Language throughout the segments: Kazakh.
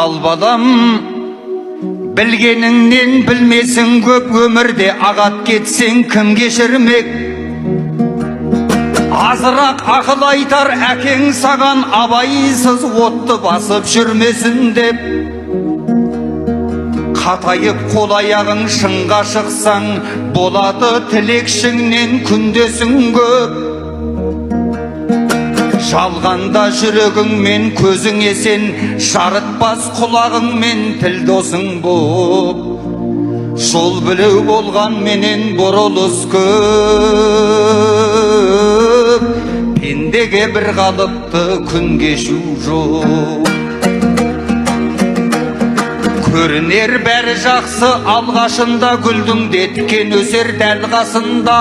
Ал балам, білгеніңнен білмесің көп, өмірде ағат кетсең кім кешірмек? Азырақ ақыл айтар әкең саған, абайсыз отты басып жүрмесін деп. Қатайып қол аяғың шыңға шықсаң, болады тілекшіңнен күндесің көп. Жалғанда жүрегіңмен көзің есен, жарытпас құлағыңмен тіл досың боп. Жол білеу болған менен бұрылыс көп, пендеге бір қалыпты күн кешу жоқ. Көрінер бәрі жақсы алғашында, гүлдің деткен өсер дәл қасында.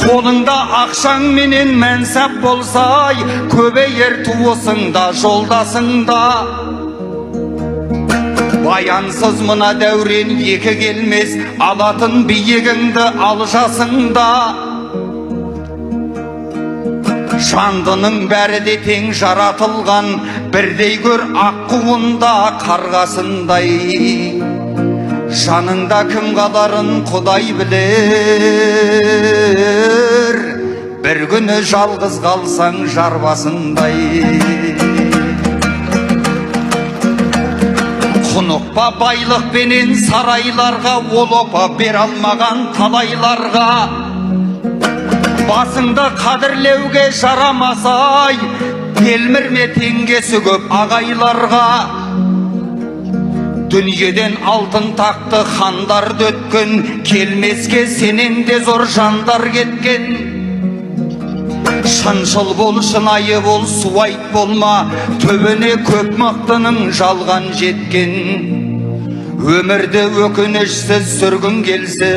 Қолыңда ақшаң менен мәнсап болсай, көбейер туысыңда жолдасыңда. Баянсыз мына дәурен екі келмес, алатын биігіңді ал жасыңда. Жандының бәрі де тең жаратылған, бірдей көр аққуында қарғасындай. Жаныңда кім қаларын Құдай білер, бір күні жалғыз қалсаң жарбасындай. Құнықпа байлықпенен сарайларға, ол опа бер алмаған талайларға. Басыңды қадірлеуге жарамасай, телмірме теңгесі көп ағайларға. Дүниеден алтын тақты хандар дөткен, келмеске сенен де зор жандар кеткен. Шыншыл бол, шынайы бол, суайт болма, төбіне көп мақтының жалған жеткен. Өмірді өкінішсіз сүргін келсе,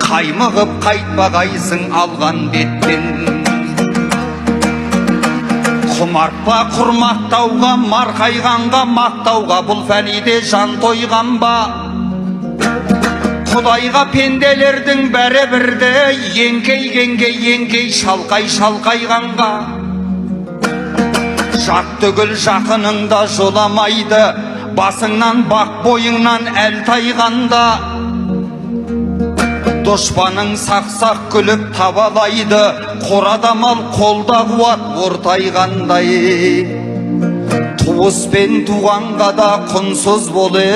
қаймығып қайтпағайсың алған беттен. Құмартпа құрмақтауға, марқайғанға, мақтауға, бұл фәниде жан тойған ба? Құдайға пенделердің бәрі бірдей, еңкей шалқайғанға. Жат түгіл жақыныңда жоламайды, басыңнан бақ бойыңнан әл тайғанда. Дұшпаның сақ-сақ күліп табалайды, қорада мал қолда қуат ортайғандай. Туыспен туғанға да құнсыз болып,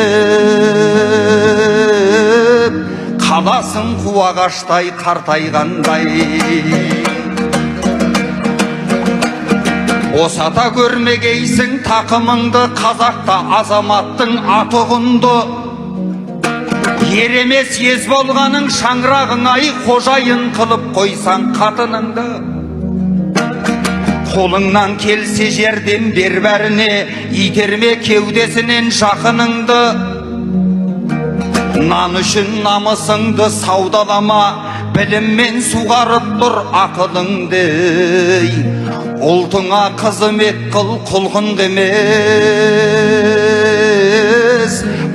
қаласың қуағаштай қартайғандай. Осата көрмегейсің тақымыңды, қазақта азаматтың аты құнды. Еремес ез болғаның шаңырағың ай, қожайын қылып қойсаң қатыныңды. Қолыңнан келсе жерден бер бәріне, итерме кеудесінен жақыныңды. Нан үшін намысыңды саудалама, біліммен суғарып тұр ақылыңды. Ұлтыңа қызмет қыл, құлқын демес,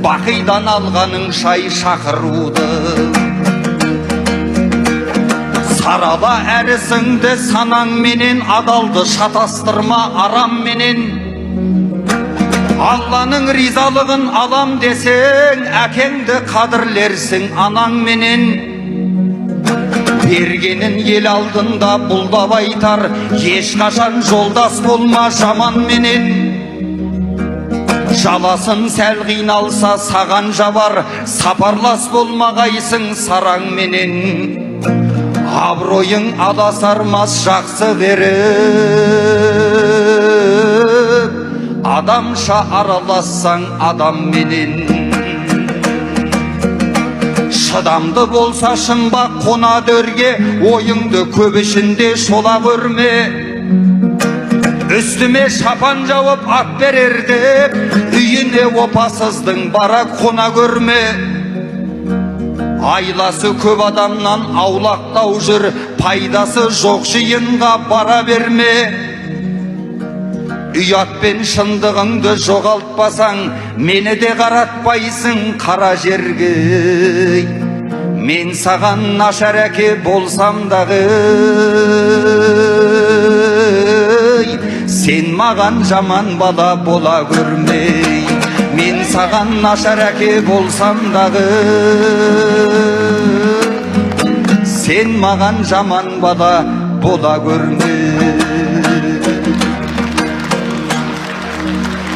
бақидан алғаның шай шақыруды. Сарала әрісіңді санаңменен, адалды шатастырма арамменен. Алланың ризалығын алам десең, әкеңді қадірлерсің анаңменен. Бергенін ел алдында бұлдап айтар, ешқашан жолдас болма жаманменен. Жаласын сәл қиналса саған жабар, сапарлас болмағайсың сараңменен. Абыройың адасармас жақсы беріп, адамша аралассаң адамменен. Шыдамды болса шынба қона дөрге, ойыңды көп ішінде шола көрме. Үстіме шапан жауып ат берер деп, үйіне опасыздың бара қона көрме. Айласы көп адамнан аулақтау жүр, пайдасы жоқ жиынға бара берме. Ұят пен шындығыңды жоғалтпасаң, мені де қаратпайсың қара жерге. Мен саған нашар әке болсам дағы, сен маған жаман бала бола көрмей. Мен саған нашар әке болсам дағы, сен маған жаман бала бола көрмей.